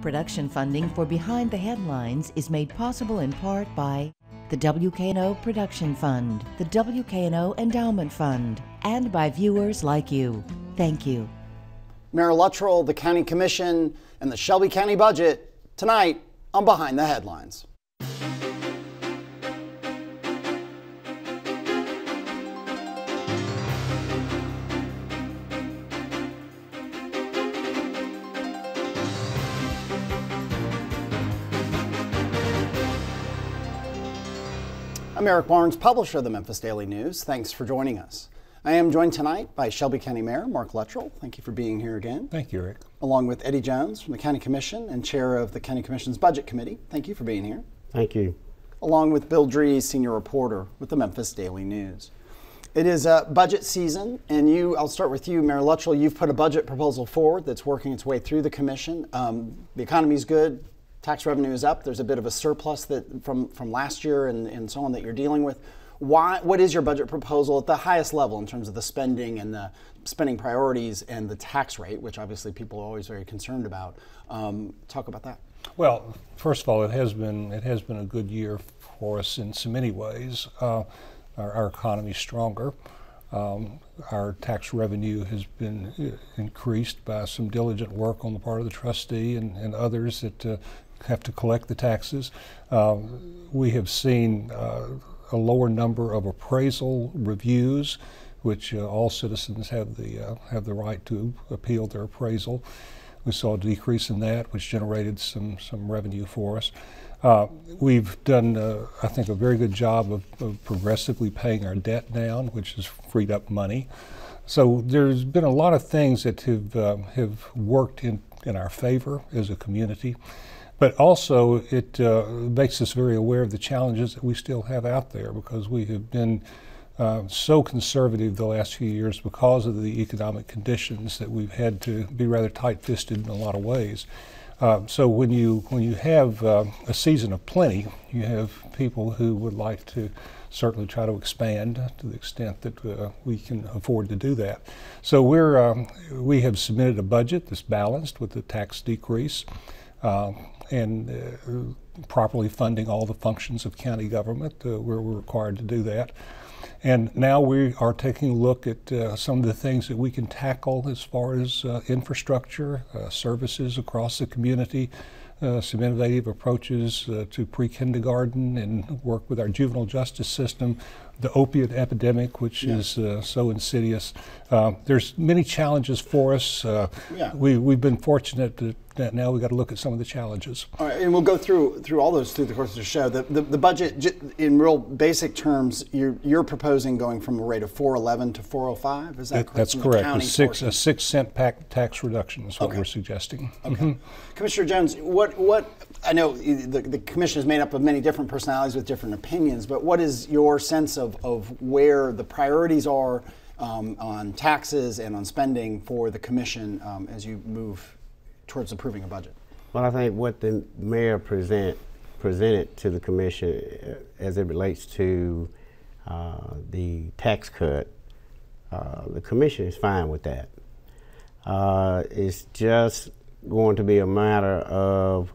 Production funding for Behind the Headlines is made possible in part by the WKNO Production Fund, the WKNO Endowment Fund, and by viewers like you. Thank you. Mayor Luttrell, the County Commission, and the Shelby County budget tonight on Behind the Headlines. I'm Eric Barnes, publisher of the Memphis Daily News. Thanks for joining us. I am joined tonight by Shelby County Mayor Mark Luttrell. Thank you for being here again. Thank you, Eric. Along with Eddie Jones from the County Commission and chair of the County Commission's Budget Committee. Thank you for being here. Thank you. Along with Bill Dries, senior reporter with the Memphis Daily News. It is budget season, and I'll start with you, Mayor Luttrell. You've put a budget proposal forward that's working its way through the commission. The economy's good. Tax revenue is up. There's a bit of a surplus from last year and so on that you're dealing with. What is your budget proposal at the highest level in terms of the spending and the spending priorities and the tax rate, which obviously people are always very concerned about? Talk about that. Well, first of all, it has been a good year for us in so many ways. Our economy is stronger. Our tax revenue has been increased by some diligent work on the part of the trustee and others that have to collect the taxes. We have seen a lower number of appraisal reviews, which all citizens have the right to appeal their appraisal. We saw a decrease in that, which generated some revenue for us. We've done, I think, a very good job of progressively paying our debt down, which has freed up money. So there's been a lot of things that have worked in our favor as a community. But also, it makes us very aware of the challenges that we still have out there, because we have been so conservative the last few years because of the economic conditions that we've had to be rather tight-fisted in a lot of ways. So when you have a season of plenty, you have people who would like to certainly try to expand to the extent that we can afford to do that. So we have submitted a budget that's balanced with the tax decrease. And properly funding all the functions of county government where we're required to do that. And now we are taking a look at some of the things that we can tackle as far as infrastructure, services across the community, some innovative approaches to pre-kindergarten, and work with our juvenile justice system, the opiate epidemic, which is so insidious. There's many challenges for us. We've been fortunate that now we've got to look at some of the challenges. All right, and we'll go through all those through the course of the show. The budget, in real basic terms, you're proposing going from a rate of $4.11 to $4.05. Is that correct? That's correct. A 6 cent tax reduction is what we're suggesting. Okay. Commissioner Jones, what I know the commission is made up of many different personalities with different opinions, but what is your sense of where the priorities are on taxes and on spending for the commission as you move towards approving a budget? Well, I think what the mayor presented to the commission as it relates to the tax cut, the commission is fine with that. It's just going to be a matter of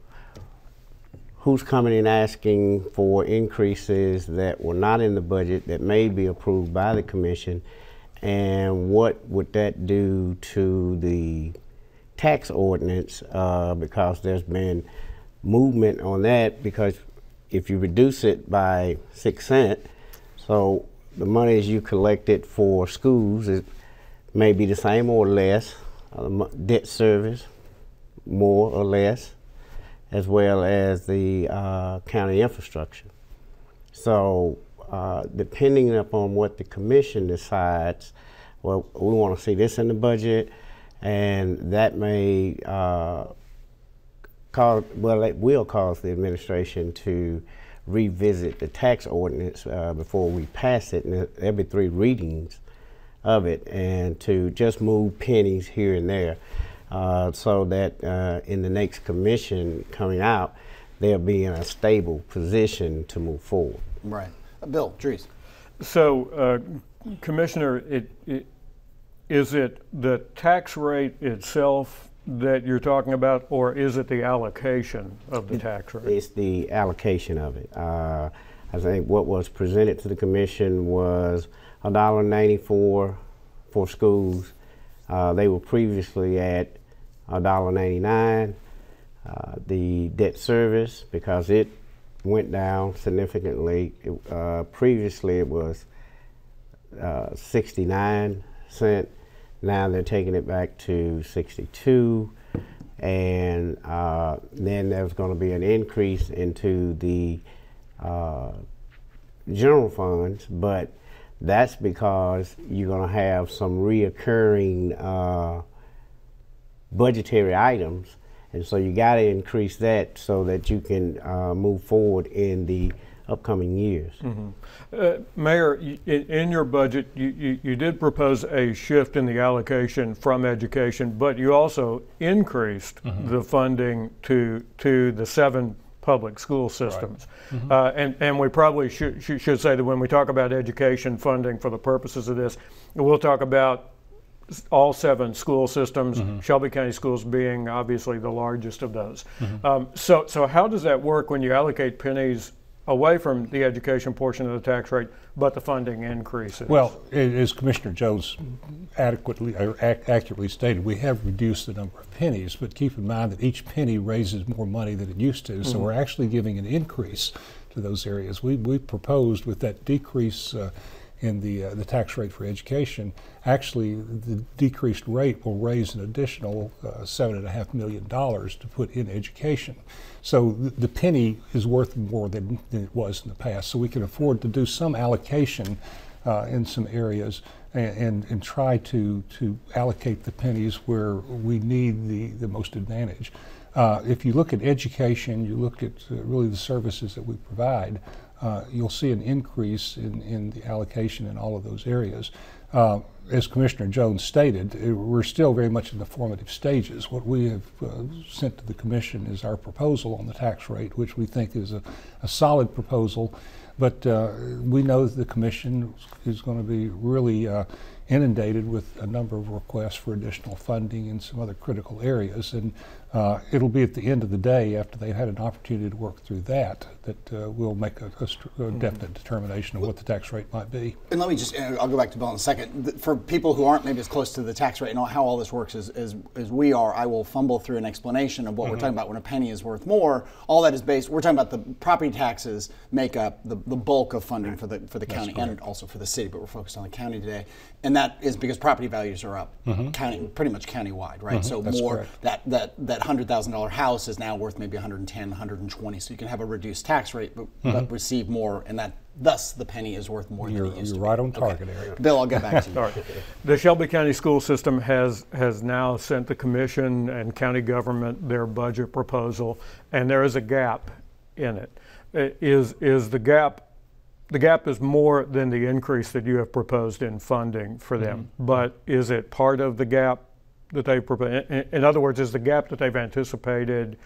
who's coming in asking for increases that were not in the budget that may be approved by the commission, and what would that do to the tax ordinance, because there's been movement on that, because if you reduce it by 6 cents, so the monies you collected for schools, it may be the same or less, debt service more or less, as well as the county infrastructure. So depending upon what the commission decides, well, we want to see this in the budget, and that may it will cause the administration to revisit the tax ordinance before we pass it, and every 3 readings of it, and to just move pennies here and there, so that in the next commission coming out, they'll be in a stable position to move forward. Right. Bill Dries. So, Commissioner, is it the tax rate itself that you're talking about, or is it the allocation of the tax rate? It's the allocation of it. I think what was presented to the commission was $1.94 for schools. They were previously at $1.99. The debt service, because it went down significantly, previously it was 69 cents. Now they're taking it back to 62, and then there's going to be an increase into the general funds, but that's because you're going to have some reoccurring budgetary items, and so you got to increase that so that you can move forward in the upcoming years. Mayor, in your budget, you did propose a shift in the allocation from education, but you also increased the funding to the 7 public school systems. Right. And we probably should say that when we talk about education funding for the purposes of this, we'll talk about all 7 school systems, Shelby County Schools being obviously the largest of those. So how does that work when you allocate pennies away from the education portion of the tax rate, but the funding increases? Well, as Commissioner Jones accurately stated, we have reduced the number of pennies, but keep in mind that each penny raises more money than it used to, so we're actually giving an increase to those areas. We proposed with that decrease in the tax rate for education, actually the decreased rate will raise an additional $7.5 million to put in education. So the penny is worth more than it was in the past. So we can afford to do some allocation in some areas and try to allocate the pennies where we need the most advantage. If you look at education, you look at really the services that we provide, you'll see an increase in the allocation in all of those areas. As Commissioner Jones stated, we're still very much in the formative stages. What we have sent to the Commission is our proposal on the tax rate, which we think is a solid proposal, but we know that the Commission is going to be really inundated with a number of requests for additional funding in some other critical areas, and it'll be at the end of the day, after they've had an opportunity to work through that we'll make a definite determination of what the tax rate might be. And let me just, I'll go back to Bill in a second. For people who aren't maybe as close to the tax rate and how all this works as we are, I will fumble through an explanation of what we're talking about when a penny is worth more. All that is based, we're talking about the property taxes make up the bulk of funding for the county and also for the city, but we're focused on the county today. And that is because property values are up, pretty much countywide, right? So That's more correct. that $100,000 house is now worth maybe 110, 120. So you can have a reduced tax rate, but receive more, and that thus the penny is worth more than it used to be. You're right on target, Okay. Eric. Bill, I'll get back to you. All right. The Shelby County School System has now sent the Commission and county government their budget proposal, and there is a gap in it. Is the gap is more than the increase that you have proposed in funding for them, but is it part of the gap that they proposed? In other words, is the gap that they've anticipated,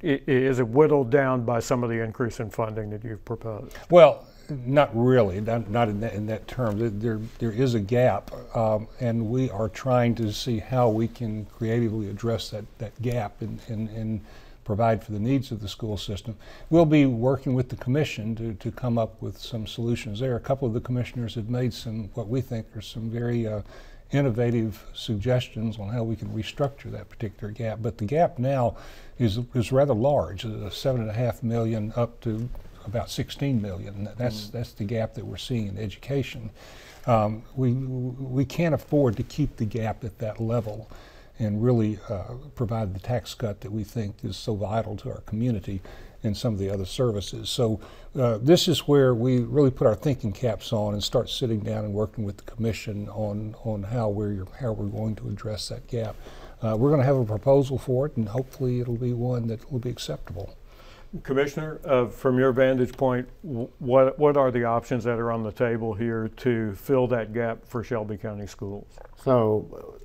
is it whittled down by some of the increase in funding that you've proposed? Well, not really, not in that term. There is a gap, and we are trying to see how we can creatively address that gap and provide for the needs of the school system. We'll be working with the Commission to come up with some solutions there. A couple of the commissioners have made some, what we think are some very innovative suggestions on how we can restructure that particular gap. But the gap now is rather large, $7.5 million up to about 16 million. That's the gap that we're seeing in education. We can't afford to keep the gap at that level and really provide the tax cut that we think is so vital to our community and some of the other services. So this is where we really put our thinking caps on and start sitting down and working with the Commission on how we're going to address that gap. We're going to have a proposal for it, and hopefully it'll be one that will be acceptable. Commissioner, from your vantage point, what are the options that are on the table here to fill that gap for Shelby County Schools? So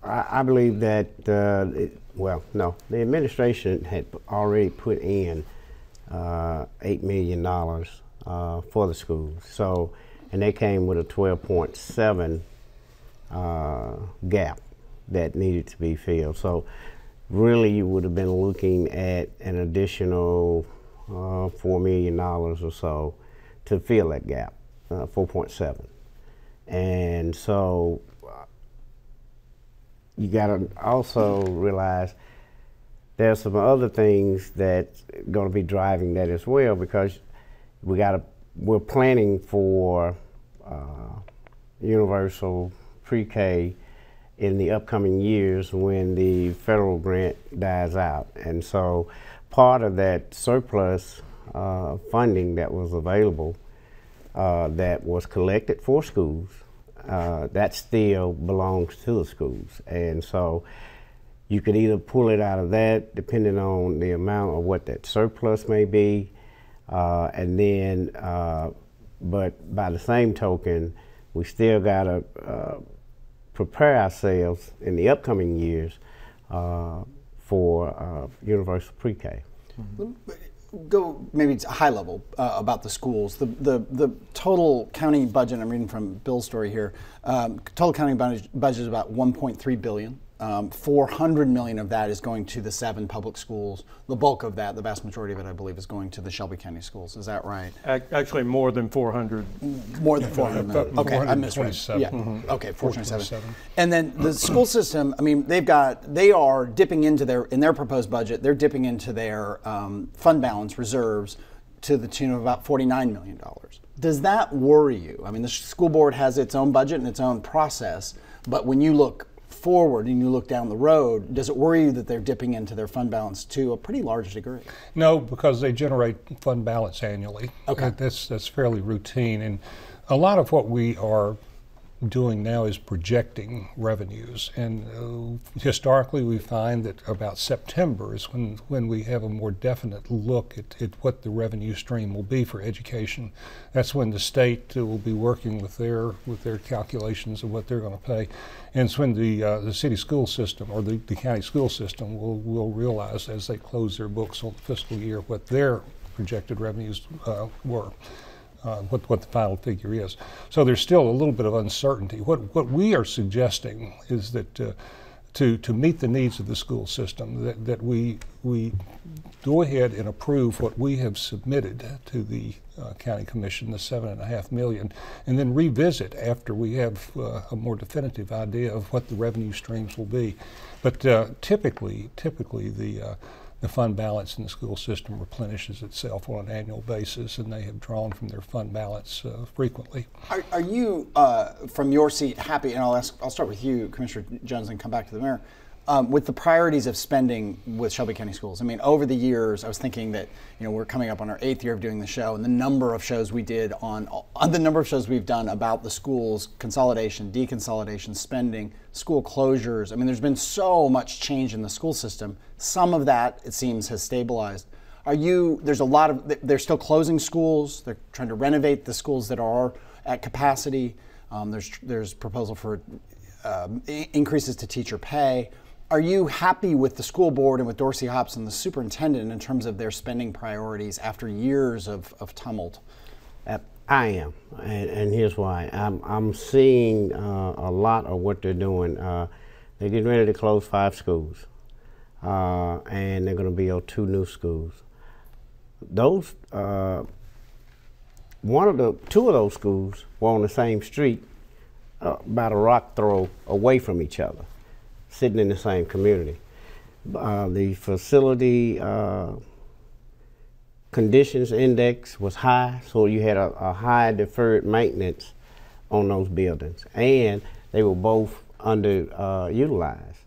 I believe that, the administration had already put in $8 million for the schools. So, and they came with a 12.7 gap. that needed to be filled. So really you would have been looking at an additional $4 million or so to fill that gap, 4.7. And so you got to also realize there's some other things that's going to be driving that as well, because we're planning for universal pre-K in the upcoming years when the federal grant dies out. And so part of that surplus funding that was available, that was collected for schools, that still belongs to the schools. And so you could either pull it out of that, depending on the amount of what that surplus may be, and then, but by the same token, we still got to prepare ourselves in the upcoming years for universal pre-K. Go maybe to high level about the schools. The total county budget, I'm reading from Bill's story here, total county budget is about $1.3 billion. $400 million of that is going to the 7 public schools. The bulk of that, the vast majority of it, I believe, is going to the Shelby County schools. Is that right? Actually, more than 400. More than 400 million. Okay, I misread. Yeah. Okay, 427. And then the school system. I mean, they are dipping into in their proposed budget. They're dipping into their fund balance reserves to the tune of about $49 million. Does that worry you? I mean, the school board has its own budget and its own process, but when you look forward and you look down the road, does it worry you that they're dipping into their fund balance to a pretty large degree? No, because they generate fund balance annually. Okay. That's fairly routine. And a lot of what we are doing now is projecting revenues. And historically, we find that about September is when we have a more definite look at what the revenue stream will be for education. That's when the state will be working with their calculations of what they're going to pay. And it's when the city school system or the county school system will realize as they close their books on the fiscal year what their projected revenues were. What the final figure is. So there's still a little bit of uncertainty. What we are suggesting is that to meet the needs of the school system, that we go ahead and approve what we have submitted to the county commission, the $7.5 million, and then revisit after we have a more definitive idea of what the revenue streams will be. But typically the fund balance in the school system replenishes itself on an annual basis, and they have drawn from their fund balance frequently. Are you, from your seat, happy? And I'll start with you, Commissioner Jones, and come back to the mayor. With the priorities of spending with Shelby County Schools. I mean, over the years, I was thinking that we're coming up on our 8th year of doing the show, and the number of shows we did on the number of shows we've done about the schools, consolidation, deconsolidation, spending, school closures. I mean, there's been so much change in the school system. Some of that, it seems, has stabilized. They're still closing schools. They're trying to renovate the schools that are at capacity. There's proposal for increases to teacher pay. Are you happy with the school board and with Dorsey Hobson, the superintendent, in terms of their spending priorities after years of tumult? I am, and here's why. I'm seeing a lot of what they're doing. They're getting ready to close 5 schools, and they're going to build 2 new schools. Those, 2 of those schools were on the same street, about a rock throw away from each other, sitting in the same community. The facility conditions index was high, so you had a high deferred maintenance on those buildings, and they were both underutilized.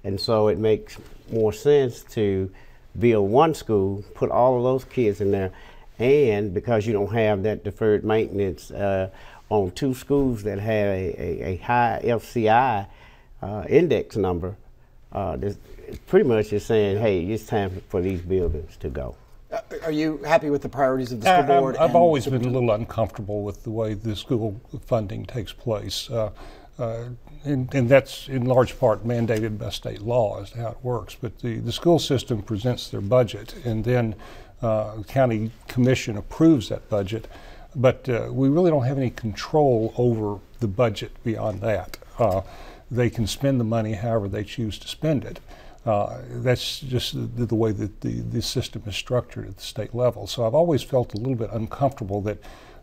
And so it makes more sense to build 1 school, put all of those kids in there, and because you don't have that deferred maintenance on 2 schools that have a high FCI index number, pretty much is saying, hey, it's time for these buildings to go. Are you happy with the priorities of the school board? I've always been a little uncomfortable with the way the school funding takes place. And that's in large part mandated by state law as to how it works. But the school system presents their budget, and then the county commission approves that budget. But we really don't have any control over the budget beyond that. they can spend the money however they choose to spend it. That's just the way that the system is structured at the state level. So I've always felt a little bit uncomfortable that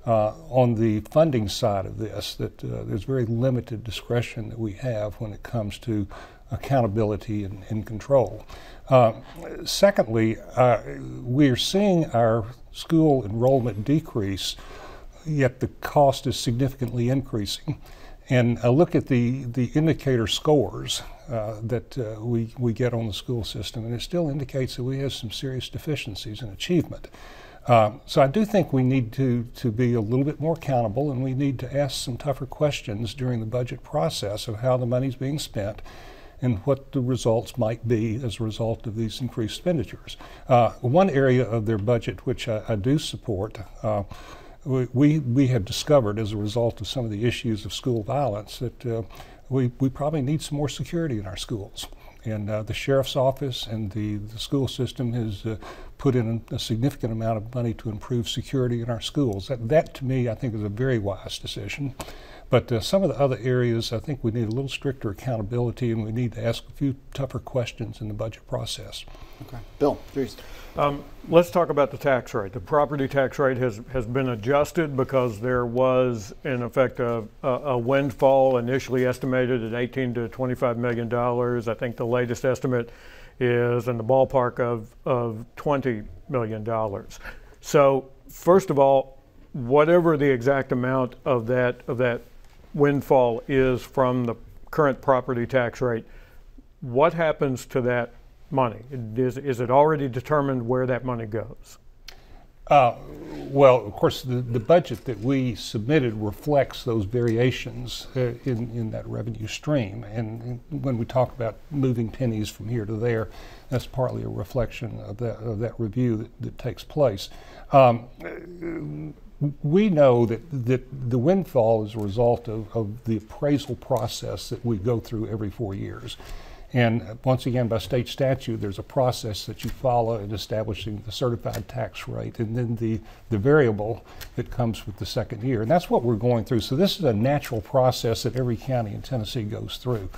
on the funding side of this, that there's very limited discretion that we have when it comes to accountability and control. Secondly, we are seeing our school enrollment decrease, yet the cost is significantly increasing. And I look at the indicator scores that we get on the school system, and it still indicates that we have some serious deficiencies in achievement. So I do think we need to be a little bit more accountable, and we need to ask some tougher questions during the budget process of how the money's being spent and what the results might be as a result of these increased expenditures. One area of their budget which I do support, we have discovered as a result of some of the issues of school violence that we probably need some more security in our schools. And the sheriff's office and the school system has put in a significant amount of money to improve security in our schools. That to me, I think, is a very wise decision. But some of the other areas, I think we need a little stricter accountability, and we need to ask a few tougher questions in the budget process. Okay. Bill, please. Let's talk about the tax rate. The property tax rate has been adjusted because there was, in effect, a windfall initially estimated at $18 to $25 million. I think the latest estimate is in the ballpark of $20 million. So, first of all, whatever the exact amount of that windfall is from the current property tax rate, what happens to that money? Is it already determined where that money goes? Well, of course, the budget that we submitted reflects those variations in that revenue stream. And when we talk about moving pennies from here to there, that's partly a reflection of that review that takes place. We know that the windfall is a result of the appraisal process that we go through every 4 years. And once again, by state statute, there's a process that you follow in establishing the certified tax rate and then the variable that comes with the second year. And that's what we're going through. So this is a natural process that every county in Tennessee goes through.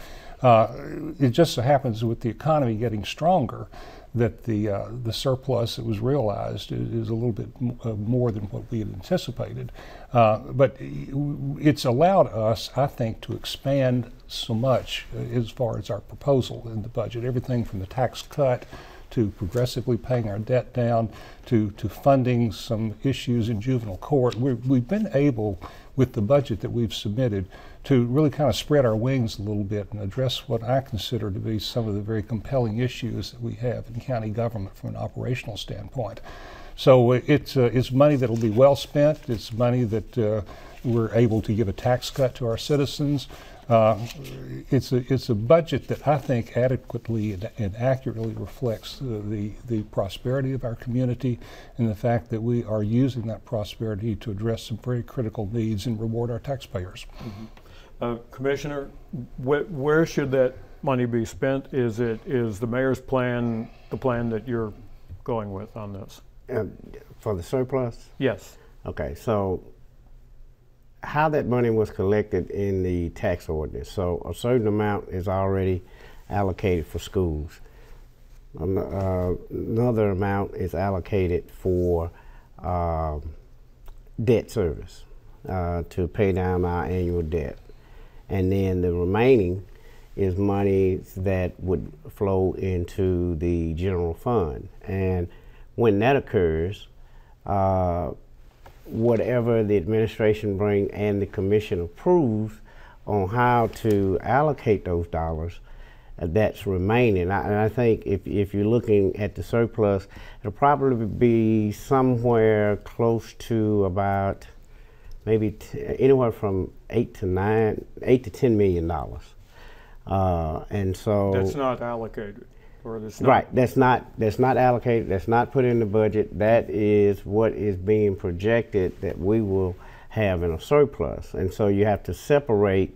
It just so happens with the economy getting stronger that the surplus that was realized is a little bit more than what we had anticipated. But it's allowed us, I think, to expand so much as far as our proposal in the budget. Everything from the tax cut to progressively paying our debt down to funding some issues in juvenile court. We've been able, with the budget that we've submitted, to really kind of spread our wings a little bit and address what I consider to be some of the very compelling issues that we have in county government from an operational standpoint. So it's money that will be well spent. It's money that we're able to give a tax cut to our citizens. It's a budget that I think adequately and accurately reflects the prosperity of our community and the fact that we are using that prosperity to address some very critical needs and reward our taxpayers. Mm-hmm. Commissioner, where should that money be spent? Is the mayor's plan the plan that you're going with on this? For the surplus? Yes. Okay, so how that money was collected in the tax ordinance. So a certain amount is already allocated for schools. Another amount is allocated for debt service to pay down our annual debt. And then the remaining is money that would flow into the general fund. And when that occurs, whatever the administration brings and the commission approves on how to allocate those dollars, that's remaining. And I think if you're looking at the surplus, it'll probably be somewhere close to about maybe anywhere from $8 to $10 million. And so that's not allocated. Or that's not. Right, that's not allocated, that's not put in the budget. That is what is being projected that we will have in a surplus. And so you have to separate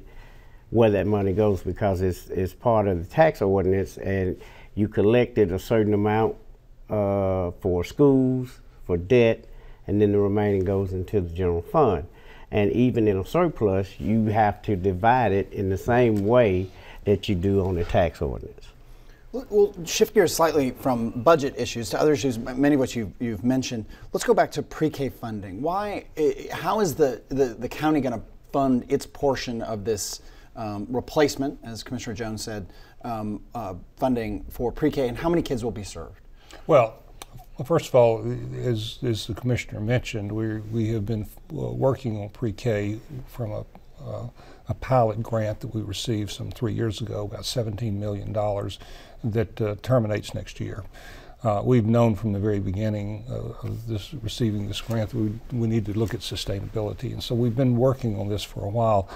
where that money goes because it's part of the tax ordinance, and you collected a certain amount for schools, for debt, and then the remaining goes into the general fund. And even in a surplus, you have to divide it in the same way that you do on the tax ordinance. We'll shift gears slightly from budget issues to other issues, many of which you've mentioned. Let's go back to pre-K funding. How is the county going to fund its portion of this replacement, as Commissioner Jones said, funding for pre-K, and how many kids will be served? Well, first of all, as the Commissioner mentioned, we have been working on pre-K from a pilot grant that we received some 3 years ago, about $17 million, that terminates next year. We've known from the very beginning of receiving this grant that we need to look at sustainability, and so we've been working on this for a while.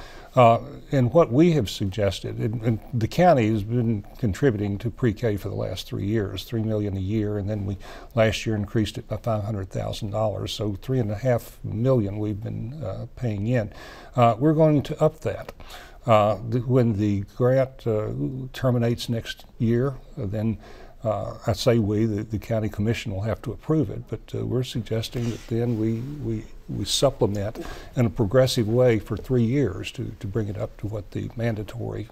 And what we have suggested, and the county has been contributing to pre-K for the last 3 years, $3 million a year, and then we last year increased it by $500,000, so $3.5 million we've been paying in. We're going to up that. When the grant terminates next year, then I say the county commission will have to approve it, but we're suggesting that then we supplement in a progressive way for 3 years to bring it up to what the mandatory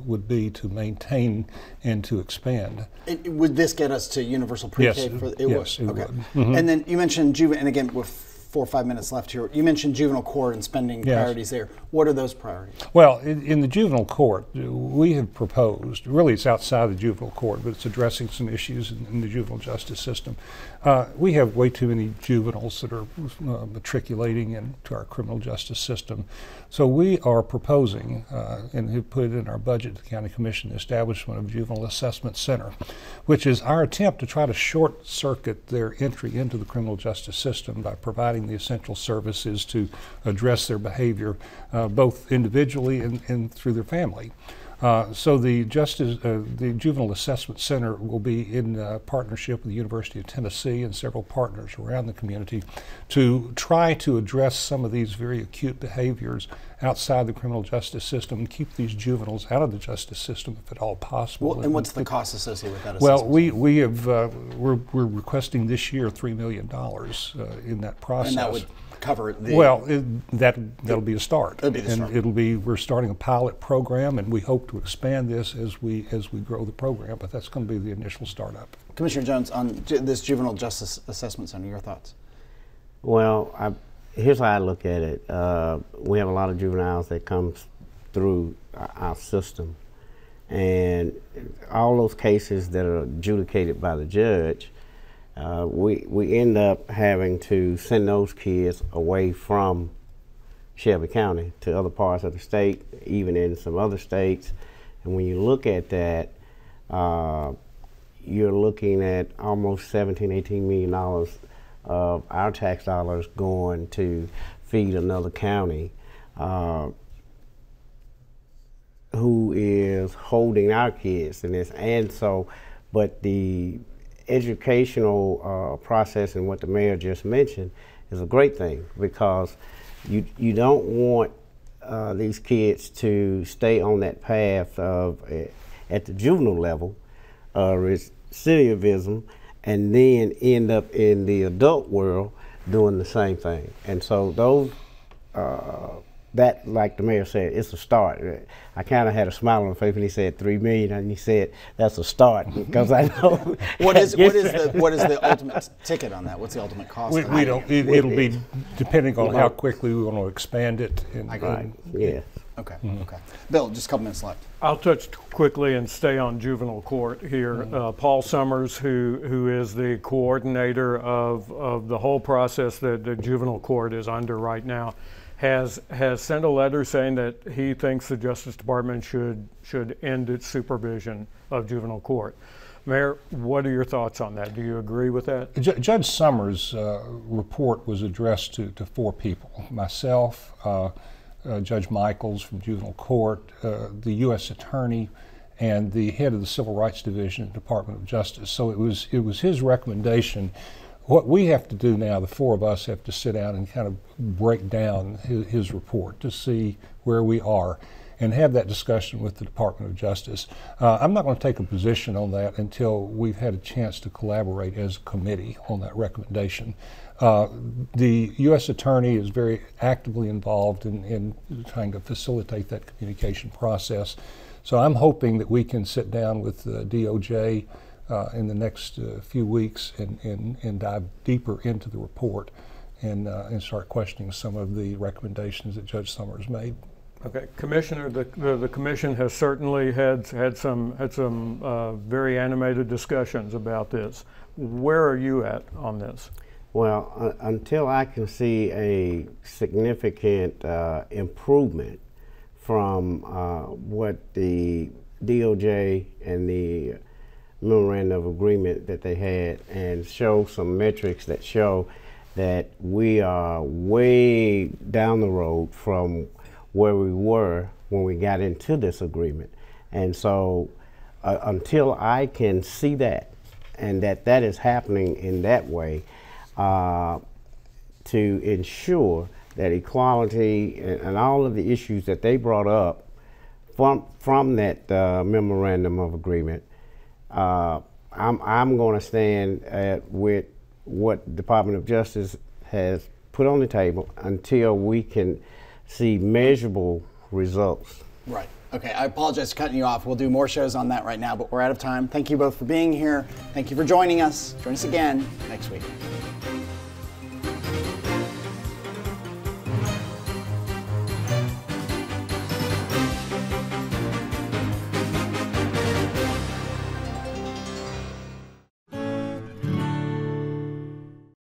would be to maintain and to expand. Would this get us to universal pre-K? Yes, It yes, would. it Okay. would. Mm-hmm. And then you mentioned juvenile, and again, with 4 or 5 minutes left here, you mentioned juvenile court and spending Yes. priorities there. What are those priorities? Well, in the juvenile court, we have proposed, really it's outside the juvenile court, but it's addressing some issues in the juvenile justice system. We have way too many juveniles that are matriculating into our criminal justice system. So we are proposing, and have put it in our budget to the County Commission, the establishment of a juvenile assessment center, which is our attempt to try to short circuit their entry into the criminal justice system by providing the essential services to address their behavior both individually and through their family. So the Juvenile Assessment Center will be in partnership with the University of Tennessee and several partners around the community to try to address some of these very acute behaviors outside the criminal justice system and keep these juveniles out of the justice system if at all possible. Well, and what's the cost associated with that assessment? Well, we're requesting this year $3 million in that process. And that would cover the... Well, that'll be a start. It'll be the start. And we're starting a pilot program, and we hope to expand this as we grow the program, but that's going to be the initial startup. Commissioner Jones, on this Juvenile Justice Assessment Center, your thoughts? Well, here's how I look at it. We have a lot of juveniles that come through our system, and all those cases that are adjudicated by the judge, we end up having to send those kids away from Shelby County to other parts of the state, even in some other states. And when you look at that, you're looking at almost $17–18 million of our tax dollars going to feed another county who is holding our kids in this. And so, but the educational process and what the mayor just mentioned is a great thing, because you don't want these kids to stay on that path of at the juvenile level recidivism and then end up in the adult world doing the same thing. And so those that, like the mayor said, it's a start. I kind of had a smile on my face when he said $3 million, and he said that's a start, because I know. What is the ultimate ticket on that? What's the ultimate cost? We don't. It'll be depending on how quickly we want to expand it. Yeah. Okay. Okay. Bill, just a couple minutes left. I'll touch quickly and stay on juvenile court here. Paul Summers, who is the coordinator of the whole process that the juvenile court is under right now, has sent a letter saying that he thinks the Justice Department should end its supervision of juvenile court. Mayor, what are your thoughts on that? Do you agree with that? Judge Summers' report was addressed to 4 people: myself, Judge Michaels from juvenile court, the U.S. Attorney, and the head of the Civil Rights Division at the Department of Justice. So it was his recommendation. What we have to do now, the 4 of us have to sit down and kind of break down his report to see where we are. and have that discussion with the Department of Justice. I'm not going to take a position on that until we've had a chance to collaborate as a committee on that recommendation. The U.S. Attorney is very actively involved in trying to facilitate that communication process. So I'm hoping that we can sit down with the DOJ in the next few weeks and dive deeper into the report and start questioning some of the recommendations that Judge Summers made. Okay, Commissioner, the commission has certainly had some very animated discussions about this. Where are you at on this? Well, until I can see a significant improvement from what the DOJ and the memorandum of agreement that they had, and show some metrics that show that we are way down the road from where we were when we got into this agreement. And so until I can see that, and that is happening in that way, to ensure that equality and all of the issues that they brought up from that memorandum of agreement, I'm going to stand with what Department of Justice has put on the table until we can see measurable results. Right. Okay, I apologize for cutting you off. We'll do more shows on that right now, but we're out of time. Thank you both for being here. Thank you for joining us. Join us again next week.